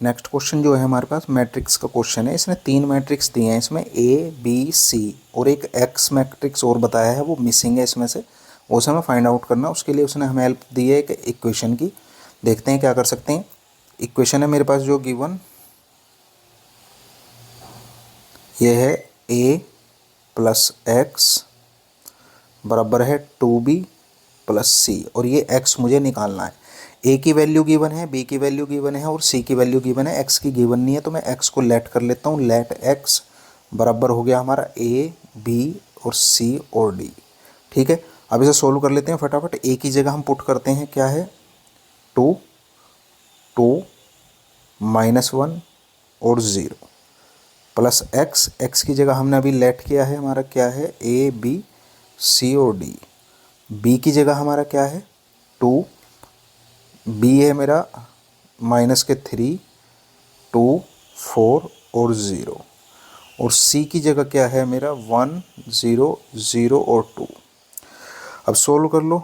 Next question जो है हमारे पास मैट्रिक्स का क्वेश्चन है। इसने 3 मैट्रिक्स दिए हैं, इसमें ए बी सी और एक एक्स मैट्रिक्स और बताया है, वो मिसिंग है इसमें से, उसे हमें फाइंड आउट करना। उसके लिए उसने हमें हेल्प दी है एक इक्वेशन की। देखते हैं क्या कर सकते हैं। इक्वेशन है मेरे पास जो गिवन, ये है ए प्लस एक्स बराबर है 2b प्लस सी, और ये x मुझे निकालना है। a की वैल्यू गिवन है, b की वैल्यू गिवन है और c की वैल्यू गिवन है, x की गिवन नहीं है। तो मैं x को लेट कर लेता हूँ। लेट x बराबर हो गया हमारा a b और c और d। ठीक है, अब इसे सोल्व कर लेते हैं फटाफट। a की जगह हम पुट करते हैं, क्या है 2 -1 और 0 प्लस x की जगह हमने अभी लेट किया है, हमारा क्या है a b c और d। b की जगह हमारा क्या है 2, b है मेरा -3 2 4 और 0, और c की जगह क्या है मेरा 1 0 0 और 2। अब सोल्व कर लो।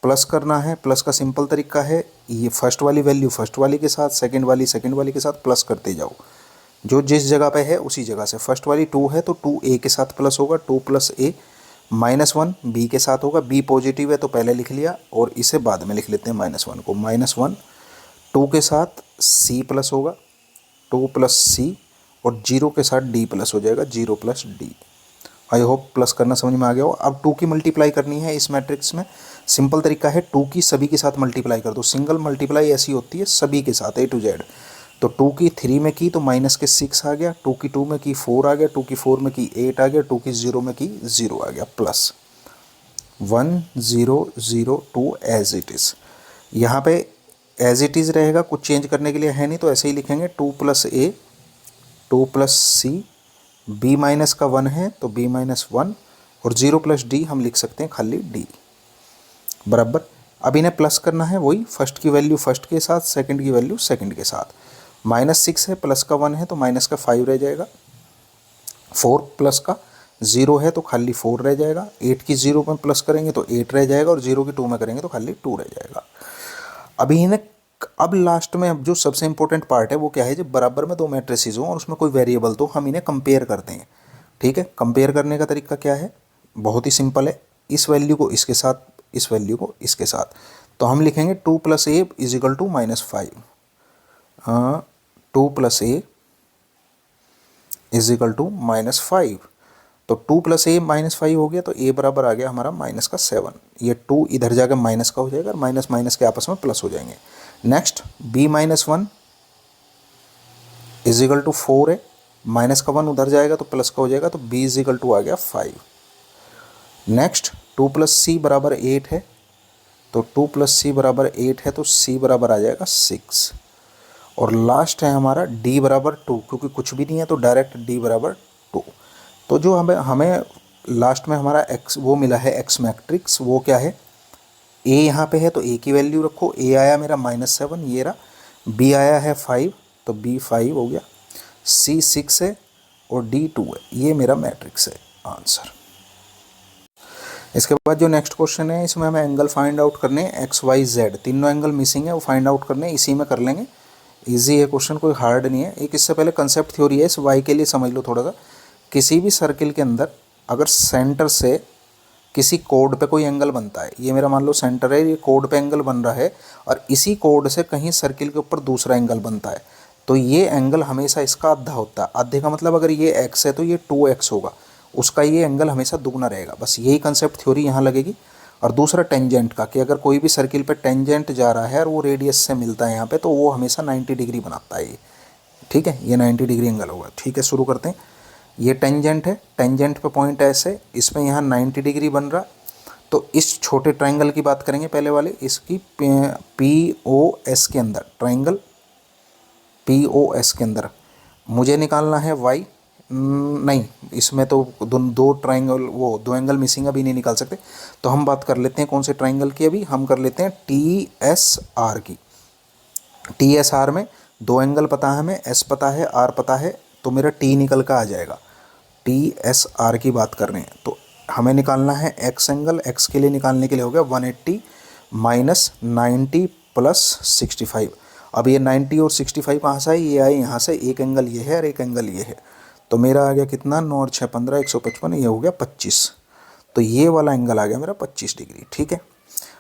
प्लस करना है, प्लस का सिंपल तरीका है, ये फर्स्ट वाली वैल्यू फर्स्ट वाली के साथ, सेकंड वाली के साथ प्लस करते जाओ। जो जिस जगह पे है उसी जगह से। फर्स्ट वाली 2 है तो 2 a के साथ प्लस होगा, 2 + a -1 b के साथ होगा। b पॉजिटिव है तो पहले लिख लिया, और इसे बाद में लिख लेते हैं -1 को। -1 2 के साथ c प्लस होगा, 2 + c, और 0 के साथ d प्लस हो जाएगा, 0 + d। आई होप प्लस करना समझ में आ गया हो। अब 2 की मल्टीप्लाई करनी है इस मैट्रिक्स में। सिंपल तरीका है, 2 की सभी के साथ मल्टीप्लाई कर दो। सिंगल मल्टीप्लाई ऐसी होती है सभी के साथ, A to Z। तो 2 की 3 में की तो -6 आ गया, 2 की 2 में की 4 आ गया, 2 की 4 में की 8 आ गया, 2 की 0 में की 0 आ गया, प्लस 1 0 0 2 एज इट इज़। यहाँ पे एज इट इज़ रहेगा, कुछ चेंज करने के लिए है नहीं, तो ऐसे ही लिखेंगे 2 + a 2 + c, b माइनस का 1 है तो b - 1, और 0 + d हम लिख सकते हैं खाली d बराबर। अब इन्हें प्लस करना है, वही फर्स्ट की वैल्यू फर्स्ट के साथ, सेकंड की वैल्यू सेकंड के साथ। -6 है, प्लस का 1 है तो माइनस का 5 रह जाएगा, 4 प्लस का 0 है तो खाली 4 रह जाएगा, 8 की 0 में प्लस करेंगे तो 8 रह जाएगा, और 0 की 2 में करेंगे तो खाली 2 रह जाएगा। अभी इन्हें, अब लास्ट में अब जो सबसे इंपॉर्टेंट पार्ट है वो क्या है, जब बराबर में 2 मैट्रिसेस हों और उसमें कोई वेरिएबल तो हम इन्हें कंपेयर करते हैं। ठीक है, कंपेयर करने का तरीका क्या है, बहुत ही सिंपल है। इस वैल्यू को इसके साथ, इस वैल्यू को इसके साथ, तो हम लिखेंगे 2 + a = -5। 2 + a = -5, तो 2 + a -5 हो गया, तो a बराबर आ गया हमारा -7। ये 2 इधर जाकर माइनस का हो जाएगा, और माइनस माइनस के आपस में प्लस हो जाएंगे। नेक्स्ट b - 1 = 4 है, माइनस का 1 उधर जाएगा तो प्लस का हो जाएगा, तो b = आ गया 5। नेक्स्ट 2 + c = 8 है, तो 2 + c = 8 है तो c बराबर आ जाएगा 6। और लास्ट है हमारा d = 2, क्योंकि कुछ भी नहीं है तो डायरेक्ट d = 2। तो जो हमें हमें लास्ट में हमारा x वो मिला है, x मैट्रिक्स, वो क्या है, a यहाँ पे है तो a की वैल्यू रखो। a आया मेरा -7, ये रहा। b आया है 5 तो b 5 हो गया, c 6 है और d 2 है। ये मेरा मैट्रिक्स है आंसर। इसके बाद जो नेक्स्ट क्वेश्चन है, इसमें हमें एंगल फाइंड आउट करने हैं, एक्स वाई जेड तीनों एंगल मिसिंग है, वो फाइंड आउट करने हैं, इसी में कर लेंगे। इजी है क्वेश्चन, कोई हार्ड नहीं है। एक इससे पहले कंसेप्ट थ्योरी है, इस वाई के लिए समझ लो थोड़ा सा। किसी भी सर्किल के अंदर अगर सेंटर से किसी कोड पे कोई एंगल बनता है, ये मेरा मान लो सेंटर है, ये कोड पे एंगल बन रहा है, और इसी कोड से कहीं सर्किल के ऊपर दूसरा एंगल बनता है, तो ये एंगल हमेशा इसका आधा होता है। आधे का मतलब अगर ये x है तो ये 2x होगा, उसका ये एंगल हमेशा दुगना रहेगा। बस यही कंसेप्ट थ्योरी यहाँ लगेगी। और दूसरा टेंजेंट का, कि अगर कोई भी सर्किल पे टेंजेंट जा रहा है और वो रेडियस से मिलता है यहाँ पे, तो वो हमेशा 90 डिग्री बनाता है ये। ठीक है, ये 90 डिग्री एंगल होगा। ठीक है, शुरू करते हैं। ये टेंजेंट है, टेंजेंट पे पॉइंट ऐसे, इसमें यहाँ 90 डिग्री बन रहा। तो इस छोटे ट्राइंगल की बात करेंगे पहले वाले, इसकी POS के अंदर, ट्राइंगल POS के अंदर मुझे निकालना है y। नहीं, इसमें तो दो ट्राइंगल, वो दो एंगल मिसिंग, अभी नहीं निकाल सकते। तो हम बात कर लेते हैं कौन से ट्राइंगल की, अभी हम कर लेते हैं TSR की। TSR में 2 एंगल पता है हमें, S पता है, R पता है, तो मेरा T निकल का आ जाएगा। TSR की बात कर रहे हैं तो हमें निकालना है X एंगल। X के लिए निकालने के लिए हो गया 180 - 90 + 65। अब ये 90 और 65 कहाँ से आए, ये आए यहाँ से, एक एंगल ये है और एक एंगल ये है, तो मेरा आ गया कितना, 9 और 6 15, 155, ये हो गया 25। तो ये वाला एंगल आ गया मेरा 25 डिग्री। ठीक है,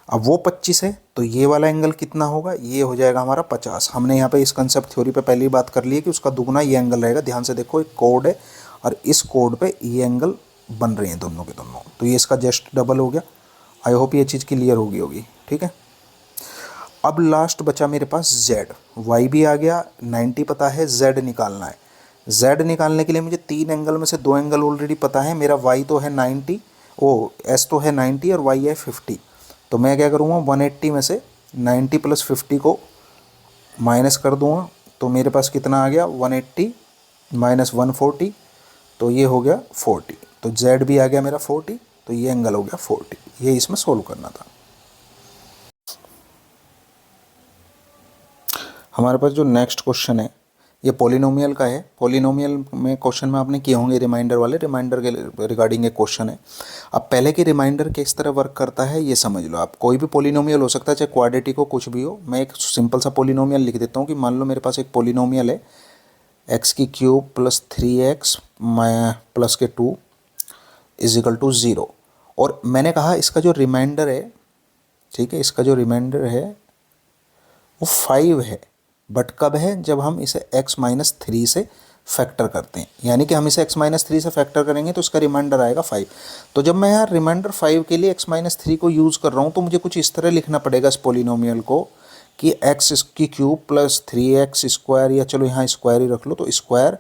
अब वो 25 है तो ये वाला एंगल कितना होगा, ये हो जाएगा हमारा 50। हमने यहाँ पे इस कंसेप्ट थ्योरी पे पहले ही बात कर ली है कि उसका दुगना ये एंगल रहेगा। ध्यान से देखो, एक कोड है और इस कोड पे ये एंगल बन रहे हैं दोनों के दोनों, तो ये इसका जस्ट डबल हो गया। आई होप ये चीज़ क्लियर होगी। ठीक है, अब लास्ट बचा मेरे पास z, y भी आ गया, 90 पता है, z निकालना है। z निकालने के लिए मुझे तीन एंगल में से दो एंगल ऑलरेडी पता है। मेरा y तो है 90, s तो है 90 और y है 50। तो मैं क्या करूँगा, 180 में से 90 प्लस 50 को माइनस कर दूँगा, तो मेरे पास कितना आ गया, 180 माइनस 140, तो ये हो गया 40। तो z भी आ गया मेरा 40, तो ये एंगल हो गया 40। ये इसमें सोल्व करना था। हमारे पास जो नेक्स्ट क्वेश्चन है ये पॉलिनोमियल का है। पॉलिनोमियल में क्वेश्चन में आपने किए होंगे रिमाइंडर वाले, रिमाइंडर के रिगार्डिंग एक क्वेश्चन है। अब पहले की रिमाइंडर किस तरह वर्क करता है ये समझ लो आप। कोई भी पॉलिनोमियल हो सकता है, चाहे क्वाड्रेटिक हो, कुछ भी हो। मैं एक सिंपल सा पॉलिनोमियल लिख देता हूँ कि मान लो मेरे पास एक पॉलिनोमियल है x³ प्लस 3x प्लस के 2 इज इक्वल टू 0। और मैंने कहा इसका जो रिमाइंडर है, ठीक है, इसका जो रिमाइंडर है वो 5 है। बट कब है, जब हम इसे x-3 से फैक्टर करते हैं। यानी कि हम इसे x-3 से फैक्टर करेंगे तो इसका रिमाइंडर आएगा 5। तो जब मैं यार रिमाइंडर 5 के लिए x-3 को यूज़ कर रहा हूँ तो मुझे कुछ इस तरह लिखना पड़ेगा इस पोलिनोमियल को कि x³ प्लस 3x², या चलो यहाँ स्क्वायर ही रख लो, तो square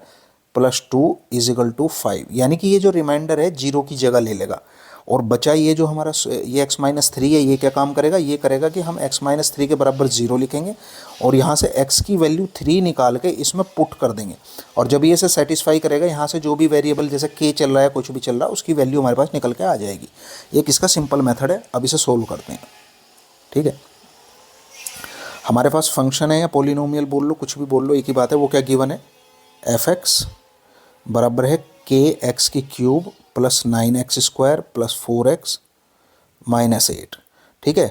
plus 2 is equal to 5। यानी कि ये जो रिमाइंडर है 0 की जगह ले लेगा। और बचा ये जो हमारा ये x-3 है, ये क्या काम करेगा, ये करेगा कि हम x-3 के बराबर 0 लिखेंगे और यहाँ से x की वैल्यू 3 निकाल के इसमें पुट कर देंगे। और जब ये से सेटिस्फाई करेगा, यहाँ से जो भी वेरिएबल जैसे k चल रहा है, कुछ भी चल रहा है, उसकी वैल्यू हमारे पास निकल के आ जाएगी। एक इसका सिंपल मेथड है। अब इसे सोल्व करते हैं। ठीक है, हमारे पास फंक्शन है या पोलिनोमियल बोल लो, कुछ भी बोल लो, एक ही बात है। वो क्या गिवन है, f(x) बराबर है kx³ plus 9x² plus 4x minus 8। ठीक है,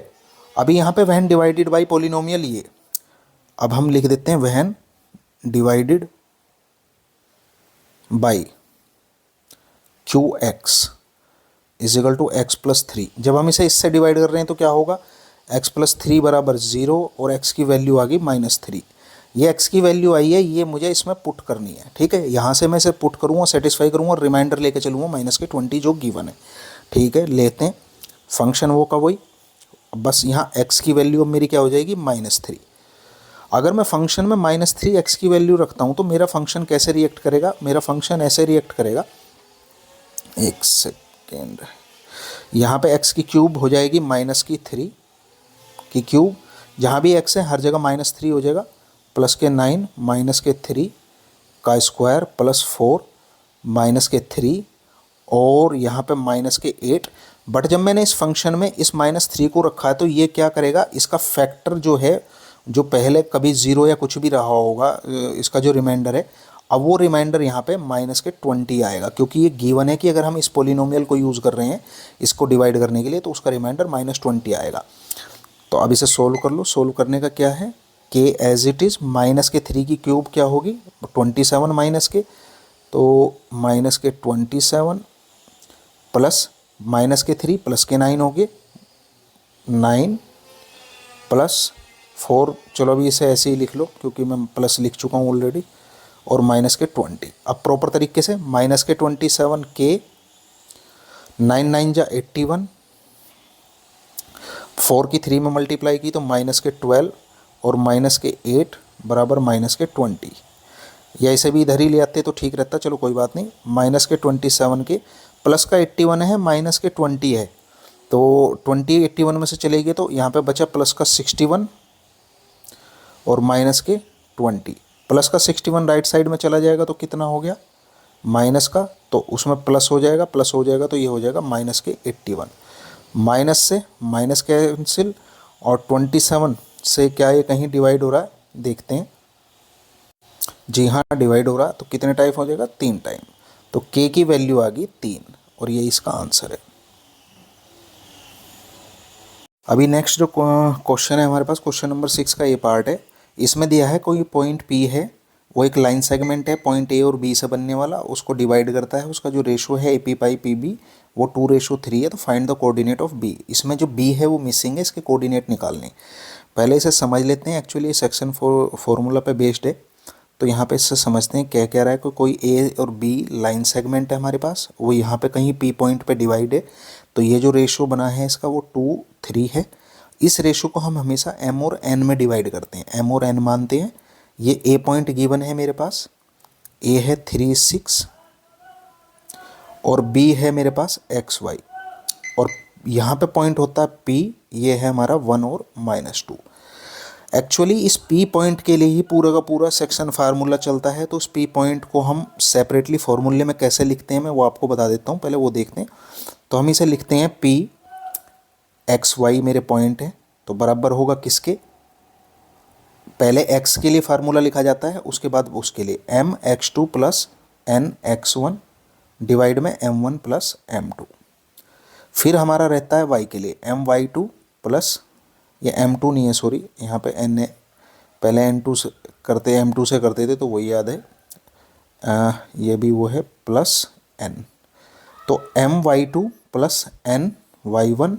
अभी यहाँ पे वहन डिवाइडेड बाई पोलिनोमियल ये, अब हम लिख देते हैं वहन divided by qx is equal to x plus 3। जब हम इसे इससे डिवाइड कर रहे हैं तो क्या होगा, x प्लस 3 बराबर 0 और x की वैल्यू आ गई -3। ये x की वैल्यू आई है, ये मुझे इसमें पुट करनी है। ठीक है, यहाँ से मैं इसे पुट करूँगा, सेटिस्फाई करूँगा और रिमाइंडर लेके चलूँगा -20 जो गिवन है। ठीक है, लेते हैं फंक्शन वो का वही। बस यहाँ x की वैल्यू अब मेरी क्या हो जाएगी, -3। अगर मैं फंक्शन में -3 x की वैल्यू रखता हूँ तो मेरा फंक्शन कैसे रिएक्ट करेगा, मेरा फंक्शन ऐसे रिएक्ट करेगा, एक सेकेंड, यहाँ पे x की क्यूब हो जाएगी -3 की क्यूब, जहाँ भी x है हर जगह -3 हो जाएगा, प्लस के 9 माइनस के 3 का स्क्वायर प्लस 4 माइनस के 3 और यहाँ पे माइनस के 8। बट जब मैंने इस फंक्शन में इस -3 को रखा है तो ये क्या करेगा, इसका फैक्टर जो है, जो पहले कभी 0 या कुछ भी रहा होगा, इसका जो रिमाइंडर है, अब वो रिमाइंडर यहाँ पे -20 आएगा। क्योंकि ये गिवन है कि अगर हम इस पोलिनोमियल को यूज़ कर रहे हैं इसको डिवाइड करने के लिए, तो उसका रिमाइंडर -20 आएगा। तो अब इसे सोल्व कर लो। सोल्व करने का क्या है, k एज इट इज़ -3 की क्यूब क्या होगी, 27 माइनस के, तो -27 प्लस -3 प्लस के 9 हो गए, 9 प्लस 4, चलो अभी इसे ऐसे ही लिख लो क्योंकि मैं प्लस लिख चुका हूँ ऑलरेडी, और -20। अब प्रॉपर तरीके से -27 k, 9 9 जा 81, 4 की 3 में मल्टीप्लाई की तो -12 और -8 बराबर -20। या इसे भी इधर ही ले आते तो ठीक रहता, चलो कोई बात नहीं। -27 के प्लस का 81 है, -20 है, तो 20 81 में से चलेगी तो यहाँ पे बचा प्लस का 61 और -20। प्लस का 61 राइट साइड में चला जाएगा तो कितना हो गया, माइनस का, तो उसमें प्लस हो जाएगा, प्लस हो जाएगा तो ये हो जाएगा -81। माइनस से माइनस कैंसिल, और 27 से क्या ये कहीं डिवाइड हो रहा है, देखते हैं। जी हाँ, डिवाइड हो रहा है, तो कितने टाइम हो जाएगा, 3 टाइम। तो k की वैल्यू आ गई 3 और ये इसका आंसर है। अभी नेक्स्ट जो क्वेश्चन है हमारे पास, क्वेश्चन नंबर 6 का ये पार्ट है। इसमें दिया है कोई पॉइंट P है, वो एक लाइन सेगमेंट है पॉइंट A और B से बनने वाला, उसको डिवाइड करता है, उसका जो रेशो है AP/PB वो 2:3 है। तो find the coordinate of B। इसमें जो B है वो मिसिंग है, इसके कोऑर्डिनेट निकालने। पहले इसे समझ लेते हैं, एक्चुअली सेक्शन फॉर्मूला पे बेस्ड है। तो यहाँ पे इससे समझते हैं क्या कह रहा है कि कोई A और B लाइन सेगमेंट है हमारे पास, वो यहाँ पे कहीं P पॉइंट पे डिवाइड है। तो ये जो रेशो बना है इसका वो 2:3 है। इस रेशो को हम हमेशा M और N में डिवाइड करते हैं, M और N मानते हैं। ये A पॉइंट गिवन है मेरे पास, A है 3, 6 और B है मेरे पास XY, और यहाँ पे पॉइंट होता है P, ये है हमारा 1 और -2। एक्चुअली इस P पॉइंट के लिए ही पूरा का पूरा सेक्शन फार्मूला चलता है। तो उस P पॉइंट को हम सेपरेटली फार्मूले में कैसे लिखते हैं मैं वो आपको बता देता हूँ, पहले वो देखते हैं। तो हम इसे लिखते हैं P XY मेरे पॉइंट है, तो बराबर होगा किसके, पहले x के लिए फार्मूला लिखा जाता है, उसके बाद उसके लिए mx2 प्लस nx1 डिवाइड में m1 प्लस m2। फिर हमारा रहता है y के लिए my2 प्लस, ये m2 नहीं है सॉरी, यहाँ पे n है, पहले n2 से करते m2 से करते थे तो वही याद है, ये भी वो है प्लस n। तो my2 plus ny1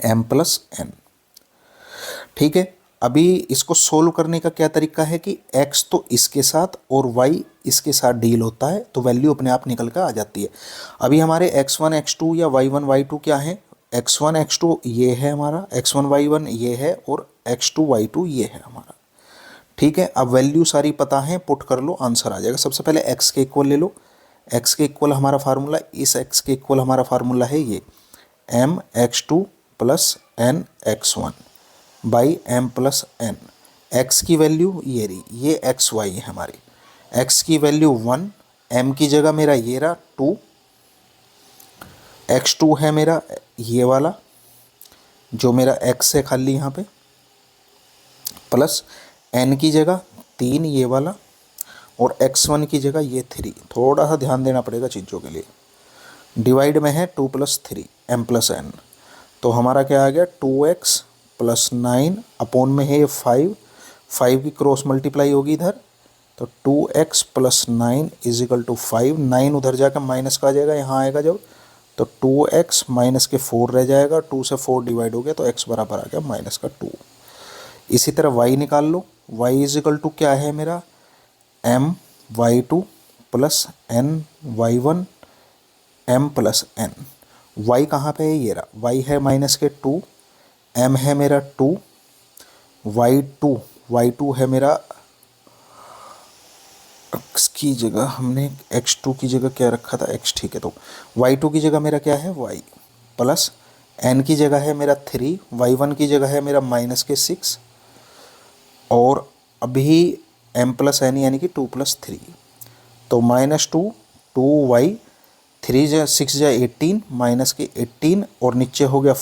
m plus n। ठीक है, अभी इसको सोल्व करने का क्या तरीका है कि x तो इसके साथ और y इसके साथ डील होता है, तो वैल्यू अपने आप निकल कर आ जाती है। अभी हमारे x1 x2 या y1 y2 क्या है, x1 x2 ये है हमारा, x1 y1 ये है और x2 y2 ये है हमारा। ठीक है, अब वैल्यू सारी पता है, पुट कर लो आंसर आ जाएगा। सबसे पहले x के इक्वल ले लो, x के इक्वल हमारा फार्मूला, इस x के इक्वल हमारा फार्मूला है ये mx2 plus nx1 by m plus n। x की वैल्यू ये रही, ये xy है हमारी, x की वैल्यू 1, m की जगह मेरा ये रहा 2, x2 है मेरा ये वाला जो मेरा x है खाली यहाँ पे, प्लस n की जगह 3 ये वाला, और x1 की जगह ये 3। थोड़ा सा ध्यान देना पड़ेगा चीज़ों के लिए। डिवाइड में है 2 + 3 m प्लस n, तो हमारा क्या आ गया 2x प्लस 9 अपॉन में है ये 5 की क्रॉस मल्टीप्लाई होगी इधर, तो 2x plus 9 is equal to 5। 9 उधर जाकर माइनस का आ जाएगा, यहाँ आएगा जब, तो 2x माइनस के 4 रह जाएगा, 2 से 4 डिवाइड हो गया तो x बराबर आ गया -2। इसी तरह y निकाल लो, y इज इक्वल टू क्या है मेरा my2 plus ny1 m plus n। y कहाँ पे है, ये रहा, y है -2, m है मेरा 2, y2 है मेरा, x की जगह हमने x2 की जगह क्या रखा था x, ठीक है, तो y2 की जगह मेरा क्या है y, प्लस n की जगह है मेरा 3, y1 की जगह है मेरा -6, और अभी m प्लस n यानी कि 2 + 3, तो -2 2y 3 6 18 -18, और नीचे हो गया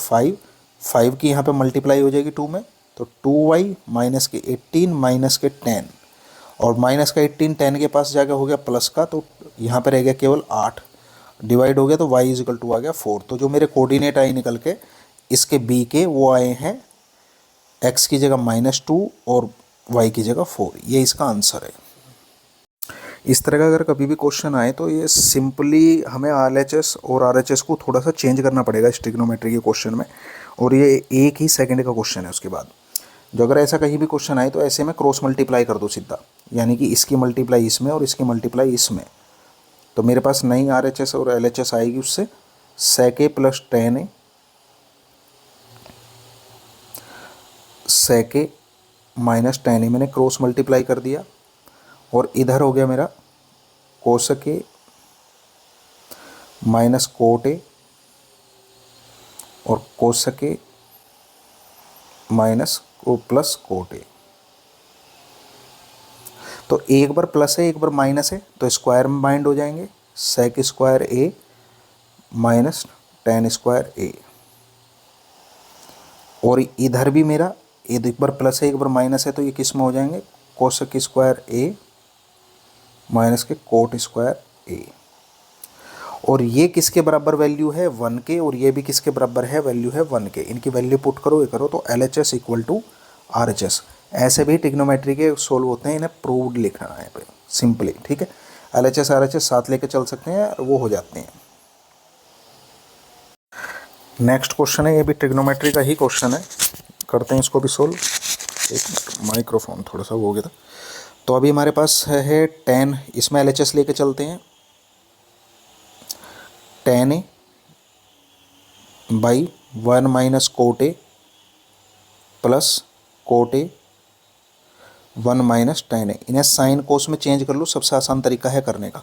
5 की यहाँ पे मल्टीप्लाई हो जाएगी 2 में, तो 2y -18 -10, और -18 10 के पास जाकर हो गया प्लस का, तो यहाँ पे रह गया केवल 8 डिवाइड हो गया, तो y इज इक्वल टू आ गया 4। तो जो मेरे कोऑर्डिनेट आए निकल के इसके b के वो आए हैं x की जगह -2 और y की जगह 4, ये इसका आंसर है। इस तरह का अगर कभी भी क्वेश्चन आए तो ये सिंपली हमें RHS और RHS को थोड़ा सा चेंज करना पड़ेगा इस ट्रिग्नोमेट्री के क्वेश्चन में, और ये 1 ही सेकंड का क्वेश्चन है। उसके बाद जो अगर ऐसा कहीं भी क्वेश्चन आए तो ऐसे में क्रॉस मल्टीप्लाई कर दो सीधा, यानी कि इसकी मल्टीप्लाई इसमें और इसकी मल्टीप्लाई इसमें, तो मेरे पास नई RHS और LHS आएगी उससे sec a plus tan a sec a minus tan a, मैंने क्रॉस मल्टीप्लाई कर दिया, और इधर हो गया मेरा cosec a minus cot a और cosec a minus plus cot a। तो एक बार प्लस है एक बार माइनस है, तो स्क्वायर में बाइंड हो जाएंगे, sec square a minus tan square a, और इधर भी मेरा एक बार प्लस है एक बार माइनस है, तो ये किस में हो जाएंगे cosec स्क्वायर a माइनस के cot स्क्वायर a, और ये किसके बराबर वैल्यू है 1 के, और ये भी किसके बराबर है वैल्यू है 1 के। इनकी वैल्यू पुट करो ये करो, तो LHS इक्वल टू RHS ऐसे भी ट्रिग्नोमेट्री के सोल्व होते हैं, इन्हें प्रूव्ड लिखना है पे सिंपली, ठीक है। LHS RHS साथ लेके चल सकते हैं, वो हो जाते हैं। नेक्स्ट क्वेश्चन है, ये भी ट्रिग्नोमेट्री का ही क्वेश्चन है, करते हैं इसको भी सोल्व। एक मिनट, माइक्रोफोन थोड़ा सा वो हो गया था। तो अभी हमारे पास है 10, इसमें LHS लेके चलते हैं। 10A by 1 minus cot A plus cot A 1 minus tan ए। इन्हें साइन कोस में चेंज कर लो, सबसे आसान तरीका है करने का।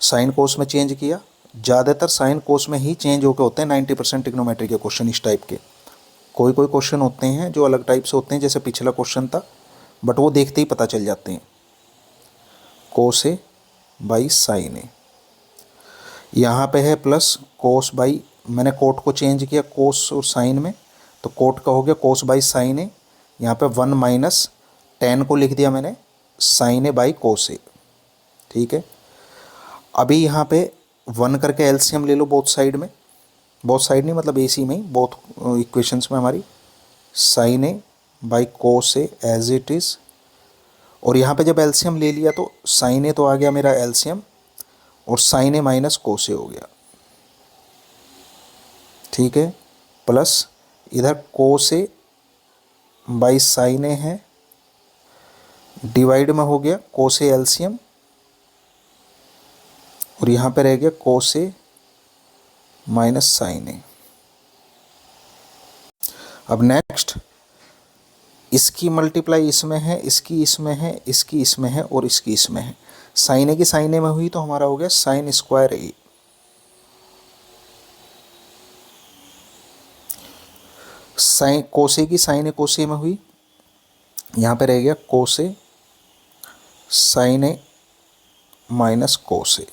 साइन कोस में चेंज किया, ज़्यादातर साइन कोस में ही चेंज होकर होते हैं 90% ट्रिग्नोमेट्री के क्वेश्चन इस टाइप के। कोई कोई क्वेश्चन होते हैं जो अलग टाइप से होते हैं, जैसे पिछला क्वेश्चन था, बट वो देखते ही पता चल जाते हैं। कोस ए बाई साइन ए, यहाँ पे है प्लस कोस बाई, मैंने कोट को चेंज किया कोस और साइन में, तो कोट का हो गया कोस बाई साइन ए। यहाँ पे 1 माइनस tan को लिख दिया मैंने साइन ए बाई कोस ए, ठीक है। अभी यहाँ पे 1 करके एलसीएम ले लो बोथ साइड में, बोथ साइड नहीं मतलब AC में ही, बोथ इक्वेशंस में हमारी, sine A by cos A as it is. और यहाँ पे जब एलसीएम ले लिया तो साइन ए तो आ गया मेरा एलसीएम, और साइन ए माइनस कोस ए हो गया, ठीक है। प्लस इधर कोस ए बाई साइन ए है, डिवाइड में हो गया कोस ए एलसीएम, और यहाँ पे रह गया कोस ए माइनस साइन ए। अब नेक्स्ट, इसकी मल्टीप्लाई इसमें है, इसकी इसमें है, इसकी इसमें है, और इसकी इसमें है। साइन ए की साइन ए में हुई तो हमारा हो गया साइन स्क्वायर ए। साइन कोसे की साइन ए कोसे में हुई, यहाँ पे रह गया कोसे sign a minus cos A,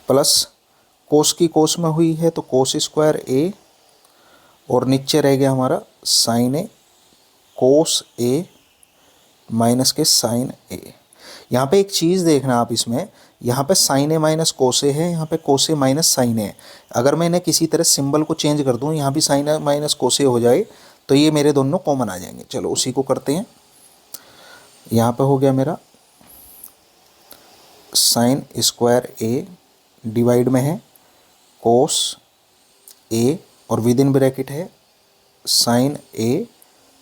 plus cos की कोस में हुई है तो कोस स्क्वायर ए, और नीचे रह गया हमारा sign A cos a minus के साइन ए। यहाँ पे एक चीज़ देखना आप इसमें, यहाँ पे साइन ए माइनस कोस ए है, यहाँ पे कोस ए माइनस साइन ए है। अगर मैं इन्हें किसी तरह सिंबल को चेंज कर दूँ, यहाँ भी साइन ए माइनस कोस ए हो जाए, तो ये मेरे दोनों कॉमन आ जाएंगे। चलो उसी को करते हैं। यहाँ पे हो गया मेरा साइन स्क्वायर ए, डिवाइड में है कोस ए, और विद इन ब्रैकेट है साइन ए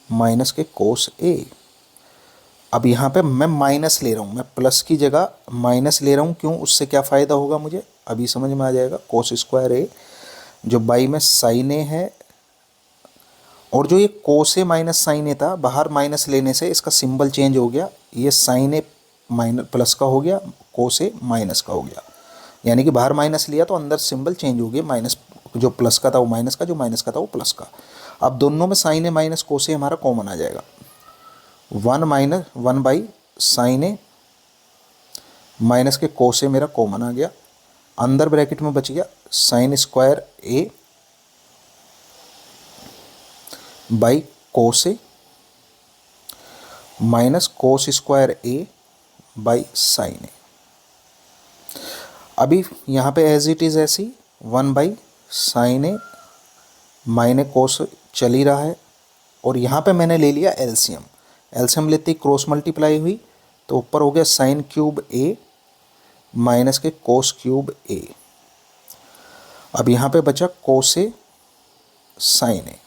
माइनस के कोस ए। अब यहाँ पे मैं माइनस ले रहा हूँ, मैं प्लस की जगह माइनस ले रहा हूँ, क्यों, उससे क्या फ़ायदा होगा मुझे अभी समझ में आ जाएगा। कोस स्क्वायर ए जो बाई में साइन ए है, और जो ये कोस ए माइनस साइन ए था, बाहर माइनस लेने से इसका सिंबल चेंज हो गया, ये साइन ए माइनस प्लस का हो गया, कोस ए माइनस का हो गया। यानी कि बाहर माइनस लिया तो अंदर सिंबल चेंज हो गया, माइनस जो प्लस का था वो माइनस का, जो माइनस का था वो प्लस का। अब दोनों में साइन ए माइनस कोस ए हमारा कॉमन आ जाएगा। 1 बाई साइन ए माइनस के कोस ए मेरा कॉमन आ गया, अंदर ब्रैकेट में बच गया sine square a by cos a minus cos square a by sine a. अभी यहाँ पे एज इट इज़ ऐसी 1 by sine a minus cos चल ही रहा है, और यहाँ पे मैंने ले लिया एलसीएम। एलसीएम लेते ही क्रॉस मल्टीप्लाई हुई तो ऊपर हो गया साइन क्यूब ए माइनस के कोस क्यूब ए। अब यहाँ पे बचा कोस ए साइन ए।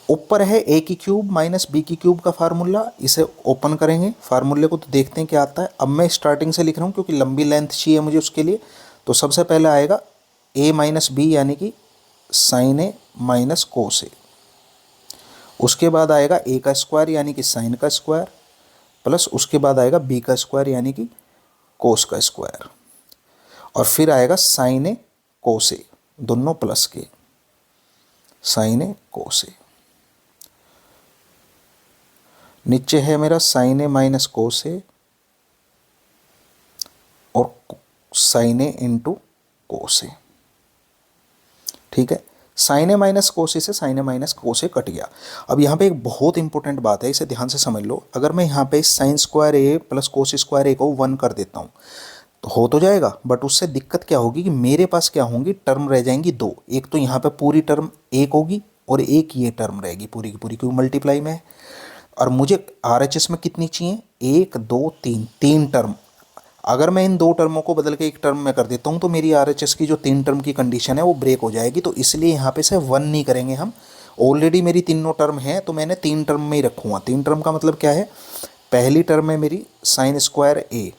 ऊपर है ए की क्यूब माइनस बी की क्यूब का फार्मूला, इसे ओपन करेंगे फार्मूले को तो देखते हैं क्या आता है। अब मैं स्टार्टिंग से लिख रहा हूँ क्योंकि लंबी लेंथ चाहिए मुझे उसके लिए। तो सबसे पहले आएगा ए माइनस बी यानी कि साइन ए माइनस कोस ए, उसके बाद आएगा ए का स्क्वायर यानी कि साइन का स्क्वायर, प्लस उसके बाद आएगा बी का स्क्वायर यानी कि कोस का स्क्वायर, और फिर आएगा साइन ए कोस ए, दोनों प्लस के, साइन ए कोस ए। नीचे है मेरा साइन ए माइनस कोस ए और साइन ए इंटू कोस ए, ठीक है। साइन ए माइनस कोस ए से sine a minus cos a cut गया। अब यहाँ पे एक बहुत इंपॉर्टेंट बात है, इसे ध्यान से समझ लो। अगर मैं यहाँ पे साइन स्क्वायर ए प्लस कोस स्क्वायर ए को 1 कर देता हूँ तो हो तो जाएगा, बट उससे दिक्कत क्या होगी कि मेरे पास क्या होंगी, टर्म रह जाएंगी 2। एक तो यहाँ पे पूरी टर्म 1 होगी और एक ये टर्म रहेगी पूरी की पूरी, क्योंकि मल्टीप्लाई में है। और मुझे RHS में कितनी चाहिए, 1 2 3, 3 टर्म। अगर मैं इन 2 टर्मों को बदल के एक टर्म में कर देता हूँ तो मेरी RHS की जो 3 टर्म की कंडीशन है वो ब्रेक हो जाएगी। तो इसलिए यहाँ पे से 1 नहीं करेंगे हम। ऑलरेडी मेरी तीनों टर्म है तो मैंने 3 टर्म में ही रखूँगा। 3 टर्म का मतलब क्या है, पहली टर्म है मेरी साइन स्क्वायर ए,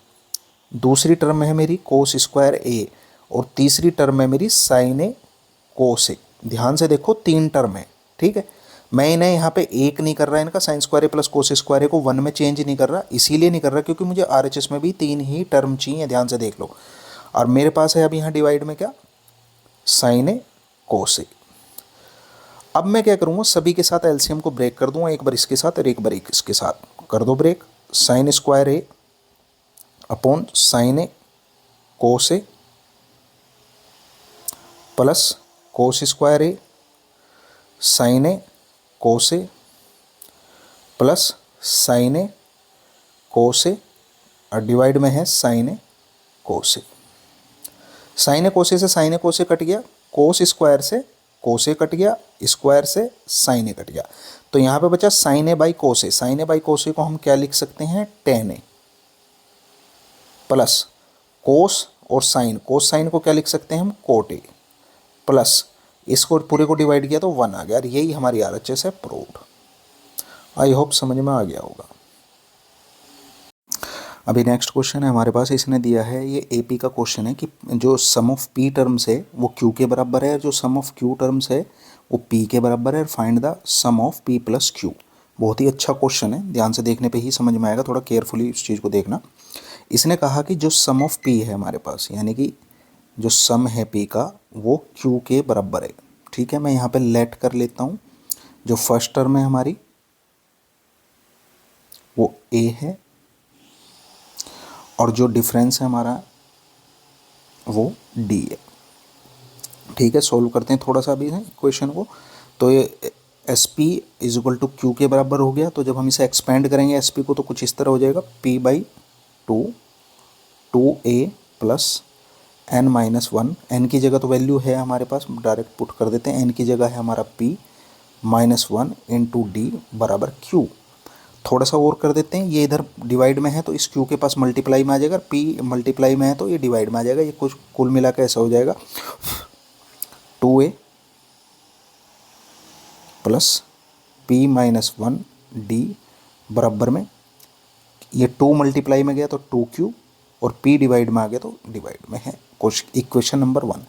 दूसरी टर्म है मेरी कोस स्क्वायर ए, और तीसरी टर्म है मेरी साइन ए कोस ए। ध्यान से देखो 3 टर्म है, ठीक है। मैं इन्हें यहाँ पे एक नहीं कर रहा, इनका साइन स्क्वायर ए प्लस कोस स्क्वायर ए को 1 में चेंज नहीं कर रहा। इसीलिए नहीं कर रहा क्योंकि मुझे RHS में भी 3 ही टर्म चाहिए, ध्यान से देख लो। और मेरे पास है अब यहाँ डिवाइड में क्या, साइन ए कोस ए। अब मैं क्या करूँगा, सभी के साथ एलसीएम को ब्रेक कर दूंगा, एक बार इसके साथ और एक बार इसके साथ कर दो ब्रेक। साइन स्क्वायर ए अपॉन साइन ए कोस ए प्लस कोस स्क्वायर ए साइन ए कोस ए प्लस साइन ए कोस ए, और डिवाइड में है sign A cos a. Sine ए कोस ए से sine A cos a cut गया, कोस स्क्वायर से कोस ए कट गया, स्क्वायर से साइन ए कट गया। तो यहाँ पे बचा sine A by cos a. Sine A by cos a को हम क्या लिख सकते हैं, टेन ए, प्लस कोस और साइन, कोस साइन को क्या लिख सकते हैं हम, कोट ए, प्लस इसको पूरे को डिवाइड किया तो 1 आ गया। और यही हमारी RHS है, प्रूव्ड। आई होप समझ में आ गया होगा। अभी नेक्स्ट क्वेश्चन है हमारे पास, इसने दिया है, ये AP का क्वेश्चन है कि जो सम ऑफ P टर्म्स है वो Q के बराबर है, जो सम ऑफ Q टर्म्स है वो P के बराबर है, find the sum of P plus Q। बहुत ही अच्छा क्वेश्चन है, ध्यान से देखने पे ही समझ में आएगा, थोड़ा केयरफुली उस चीज़ को देखना। इसने कहा कि जो सम ऑफ P है हमारे पास, यानी कि जो सम है P का वो Q के बराबर है, ठीक है। मैं यहाँ पे लेट कर लेता हूँ, जो फर्स्ट टर्म है हमारी वो A है, और जो डिफरेंस है हमारा वो D है, ठीक है। सॉल्व करते हैं थोड़ा सा अभी इक्वेशन को। तो ये SP is equal to Q के बराबर हो गया। तो जब हम इसे एक्सपेंड करेंगे SP को तो कुछ इस तरह हो जाएगा, P/2 2A plus n-1। n की जगह तो वैल्यू है हमारे पास, डायरेक्ट पुट कर देते हैं। n की जगह है हमारा P-1 इंटू D बराबर Q। थोड़ा सा और कर देते हैं, ये इधर डिवाइड में है तो इस Q के पास मल्टीप्लाई में आ जाएगा, P मल्टीप्लाई में है तो ये डिवाइड में आ जाएगा। ये कुछ कुल मिला के ऐसा हो जाएगा 2A प्लस P-1D बराबर में, ये 2 मल्टीप्लाई में गया तो 2Q, और P डिवाइड में आ गया तो डिवाइड में है। Equation number 1।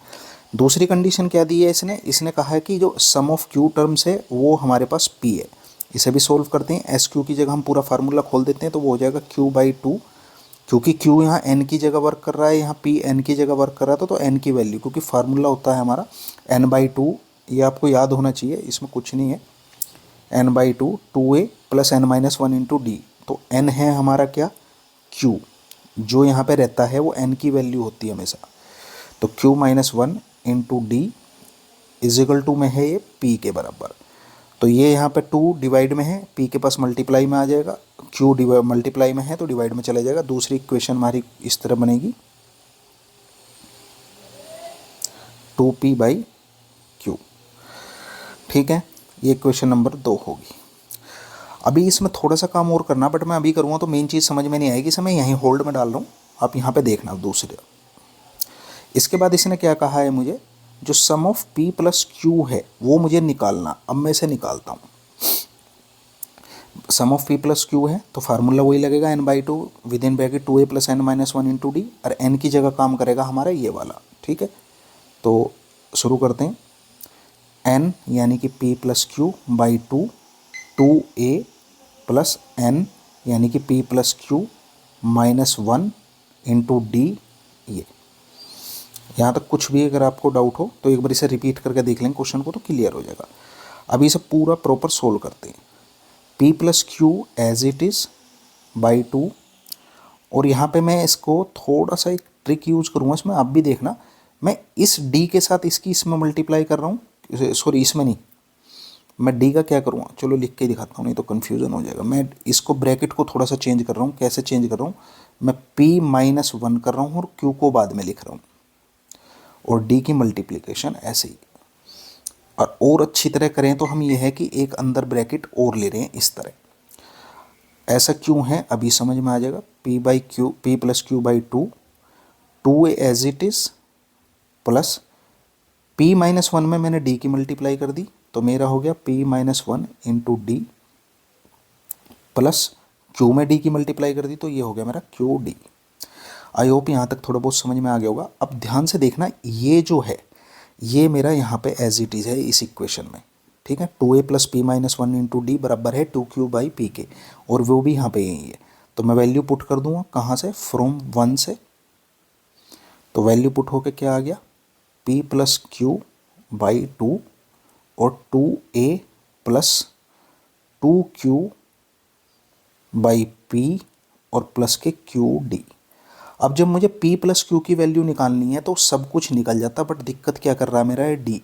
दूसरी कंडीशन क्या दी है इसने कहा है कि जो सम ऑफ Q टर्म्स है वो हमारे पास P है। इसे भी सोल्व करते हैं। SQ की जगह हम पूरा फार्मूला खोल देते हैं तो वो हो जाएगा Q/2, क्योंकि Q यहाँ n की जगह वर्क कर रहा है, यहाँ P n की जगह वर्क कर रहा था तो n की वैल्यू, क्योंकि फार्मूला होता है हमारा n/2, ये आपको याद होना चाहिए, इसमें कुछ नहीं है। n/2 2A plus n-1 into D, तो n है हमारा क्या, Q, जो यहाँ पे रहता है वो n की वैल्यू होती है हमेशा। तो Q-1 into D is equal to में है ये P के बराबर। तो ये यहाँ पे 2 डिवाइड में है, P के पास मल्टीप्लाई में आ जाएगा, Q मल्टीप्लाई में है तो डिवाइड में चला जाएगा। दूसरी इक्वेशन हमारी इस तरह बनेगी 2P/Q, ठीक है। ये इक्वेशन नंबर 2 होगी। अभी इसमें थोड़ा सा काम और करना, बट मैं अभी करूँगा तो मेन चीज़ समझ में नहीं आएगी, इसे मैं यहीं होल्ड में डाल रहा हूँ, आप यहाँ पे देखना दूसरे। इसके बाद इसने क्या कहा है, मुझे जो सम ऑफ P प्लस Q है वो मुझे निकालना। अब मैं इसे निकालता हूँ। सम ऑफ P प्लस Q है तो फार्मूला वही लगेगा, n/2 with in bracket 2A plus n-1 into D, और n की जगह काम करेगा हमारा ये वाला, ठीक है। तो शुरू करते हैं। n यानी कि P plus Q/2 2A plus n यानी कि P plus Q-1 into D। ये यहाँ तक कुछ भी अगर आपको डाउट हो तो एक बार इसे रिपीट करके देख लेंगे क्वेश्चन को तो क्लियर हो जाएगा। अभी इसे पूरा प्रॉपर सोल्व करते हैं। P plus Q as it is by 2, और यहाँ पे मैं इसको थोड़ा सा एक ट्रिक यूज़ करूँगा इसमें, आप भी देखना। मैं इस D के साथ इसकी इसमें मल्टीप्लाई कर रहा हूँ, सॉरी इसमें नहीं, मैं D का क्या करूँगा, चलो लिख के दिखाता हूँ नहीं तो कन्फ्यूज़न हो जाएगा। मैं इसको ब्रैकेट को थोड़ा सा चेंज कर रहा हूँ। कैसे चेंज कर रहा हूँ, मैं P-1 कर रहा हूँ और Q को बाद में लिख रहा हूँ, और D की मल्टीप्लिकेशन ऐसे ही। और अच्छी तरह करें तो हम ये है कि एक अंदर ब्रैकेट और ले रहे हैं इस तरह। ऐसा क्यों है अभी समझ में आ जाएगा। P plus Q by two A as it is plus P minus one में मैंने डी की मल्टीप्लाई कर दी तो मेरा हो गया P minus one into D plus Q में डी की मल्टीप्लाई कर दी तो ये हो गया मेरा क्यू डी। आई होप यहाँ तक थोड़ा बहुत समझ में आ गया होगा। अब ध्यान से देखना, ये जो है ये मेरा यहाँ पे एज इट इज़ है इस इक्वेशन में, ठीक है। टू ए plus P minus one into D बराबर है टू क्यू बाई पी के, और वो भी यहाँ पे यही है। तो मैं वैल्यू पुट कर दूंगा कहाँ से, फ्रॉम वन से। तो वैल्यू पुट होके क्या आ गया, p plus Q by two और two A plus two q by p और प्लस के क्यू डी। अब जब मुझे p प्लस क्यू की वैल्यू निकालनी है तो सब कुछ निकल जाता, बट दिक्कत क्या कर रहा है मेरा है d।